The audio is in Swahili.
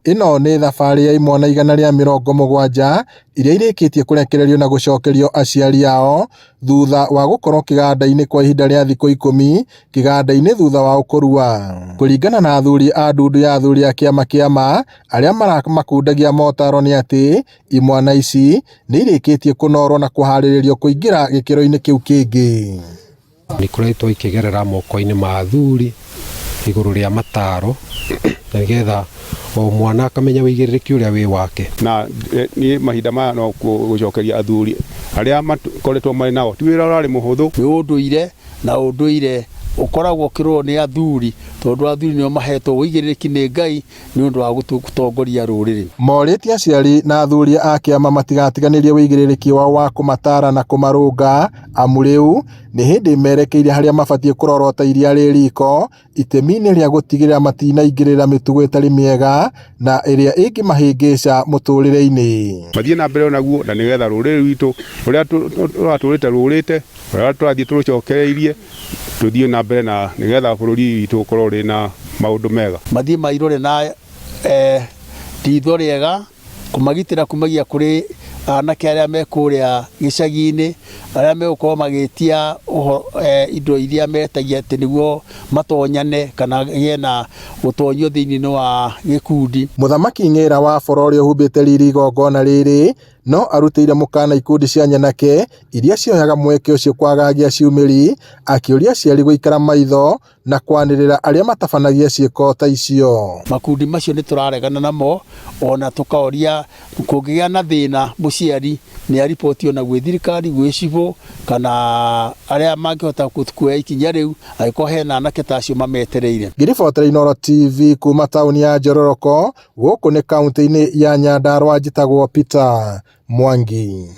Ino nĩ thabarĩ ya imwana 170 iria irĩkĩtie kũrekererio na gũcokerio aciari ao thutha wa gũkorwo kĩganda-inĩ kwa ihinda rĩa thikũ 10 kĩganda-inĩ thutha wa ũkũrua. Kũringana na athuri a ndundu ya athuri a kĩama kĩa ma arĩa maramakundagia motaro nĩ atĩ imwana ici nĩ irĩkĩtie kũnorwo na kũharĩrĩrio kũingĩra gĩkĩro-inĩ kĩu kĩngĩ. Nĩ kũretwo ikĩgerera moko-inĩ ma athuri igũrũ rĩa mataro na nĩgetha o mwana akamenya wĩigĩrĩrĩki ũrĩa wĩ wake. Na ni mahinda maya no gũcokeria athuri arĩa makoretwo marĩ nao ti wĩra ũrarĩ mũhũthũ. Nĩ ũndũire na ũndũire ũkoragwo ũkĩrorwo nĩ athuri tondũ athuri nĩo mahetwo wĩigĩrĩrĩki nĩ Ngai nĩ ũndũ wa gũtongoria rũrĩrĩ. Morĩtie aciari na athuri a kĩama matigatiganĩrie wĩigĩrĩrĩki wao wa kũmatara na kũmarũnga amu rĩu nĩ hĩndĩ merekeire harĩa mabatiĩ kũrorwo ta iria rĩ riko itemi-inĩ rĩa gũtigĩrĩra matinaingĩrĩra mĩtugo ĩtarĩ mĩega na ĩrĩa ĩngĩmahĩngĩca mũtũrĩre-inĩ. Mathiĩ na mbere naguo na nĩgetha rũrĩrĩ rwitũ rũrĩa tũratũrĩte rũrĩa tũrathiĩ tũrũcokereirie tuthiĩ na mbere na nĩgetha bũrũri witũ ũkorwo ũrĩ na maũndũ mega. Mathiĩ mairore na ritho rĩega kũmagitĩra kumagia kũrĩ anake arĩa me kũrĩa gĩcagi-inĩ arĩa megũkorwo magĩtia indo iria metagia atĩ nĩguo matonyane kana gĩe na gũtonyio thĩinĩ wa gĩkundi. Mũthamaki Ng'ĩra wa Bora ũhumbĩte riri igongona rĩrĩ no arutĩire mũkana ikundi cia nyanake iria cioyaga mweke ũcio kwagagia ciumĩri akĩũria aciari gũikara maitho na kwanĩrĩra arĩa matabanagia ciĩko ta icio. Makundi macio nĩ tũraregana namo ona tũkaoria kũngĩgĩa na thĩna mũciari nĩ aripoti ona gwĩ thirikari gwĩ cibũ kana arĩa mangĩhota kuoya ikinya rĩu angĩkorwo hena anake ta acio mametereire. Ngĩribotera Inooro TV kuma taũni ya Njororoko gũkũ nĩ kaũntĩ-inĩ ya Nyandarua njĩtagwo Peter Mwangi.